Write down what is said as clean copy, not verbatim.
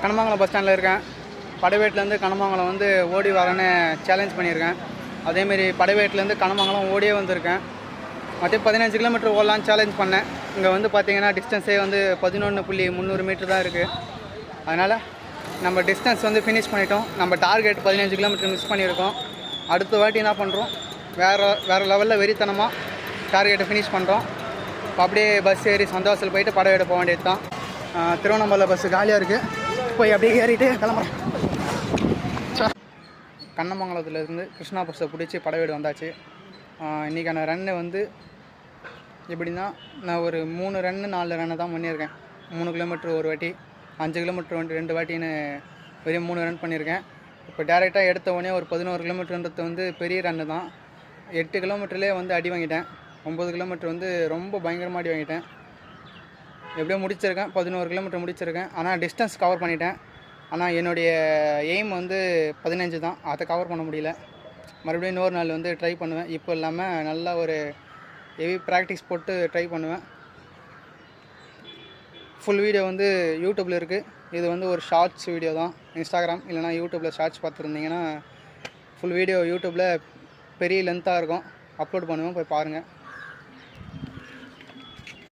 Kanamangalam bus ஸ்டாண்டில் இருக்கேன். படைவேட்டிலேருந்து கனமங்கலம் வந்து ஓடி வரேன்னு சேலஞ்ச் பண்ணியிருக்கேன். அதேமாரி படைவேட்டிலேருந்து கனமங்கலம் ஓடியே வந்திருக்கேன். மற்ற 15 கிலோமீட்டர் ஓடலான்னு சேலஞ்ச் பண்ணேன். இங்கே வந்து பார்த்திங்கன்னா டிஸ்டன்ஸே வந்து 11.300 மீட்டர் தான் இருக்குது. அதனால் நம்ம டிஸ்டன்ஸ் வந்து ஃபினிஷ் பண்ணிட்டோம். நம்ம டார்கெட் 15 கிலோமீட்டர் மிஸ் பண்ணியிருக்கோம். அடுத்த வாட்டி என்ன பண்ணுறோம், வேறு லெவலில் வெறித்தனமாக டார்கெட்டை ஃபினிஷ் பண்ணுறோம். அப்படியே பஸ் ஏறி சந்தோஷத்தில் போயிட்டு படைவேட போக வேண்டியது தான். திருவண்ணாமலை பஸ்ஸு காலியாக இருக்குது. போய் அப்படியே ஏறிட்டு கிளம்புறேன். கண்ணமங்கலத்துலேருந்து கிருஷ்ணா பஸ்ஸை பிடிச்சி படைவேடு வந்தாச்சு. இன்றைக்கான ரன்னு வந்து எப்படின்னா, நான் ஒரு 3 ரன்னு 4 ரன்னு தான் பண்ணியிருக்கேன். 3 கிலோமீட்டர் ஒரு வாட்டி, 5 கிலோமீட்டர் 2 வாட்டின்னு வெறும் 3 ரன் பண்ணியிருக்கேன். இப்போ டேரெக்டாக எடுத்த உடனே ஒரு 11 கிலோமீட்டர்ன்றது வந்து பெரிய ரன்னு தான். 8 கிலோமீட்டர்லேயே வந்து அடி வாங்கிட்டேன். 9 கிலோமீட்டர் வந்து ரொம்ப பயங்கரமாக அடி வாங்கிட்டேன். எப்படியோ முடிச்சிருக்கேன், 11 கிலோமீட்டர் முடிச்சிருக்கேன். ஆனால் டிஸ்டன்ஸ் கவர் பண்ணிட்டேன். ஆனால் என்னுடைய எய்ம் வந்து 15 தான். அதை கவர் பண்ண முடியல. மறுபடியும் இன்னொரு நாள் வந்து ட்ரை பண்ணுவேன். இப்போ இல்லாமல் நல்லா ஒரு ஹெவி ப்ராக்டிஸ் போட்டு ட்ரை பண்ணுவேன். ஃபுல் வீடியோ வந்து யூடியூப்பில் இருக்குது. இது வந்து ஒரு ஷார்ட்ஸ் வீடியோ தான். இன்ஸ்டாகிராம் இல்லைனா யூடியூப்பில் ஷார்ட்ஸ் பார்த்துருந்தீங்கன்னா ஃபுல் வீடியோ யூடியூப்பில் பெரிய லென்த்தாக இருக்கும். அப்லோட் பண்ணுவேன், போய் பாருங்கள்.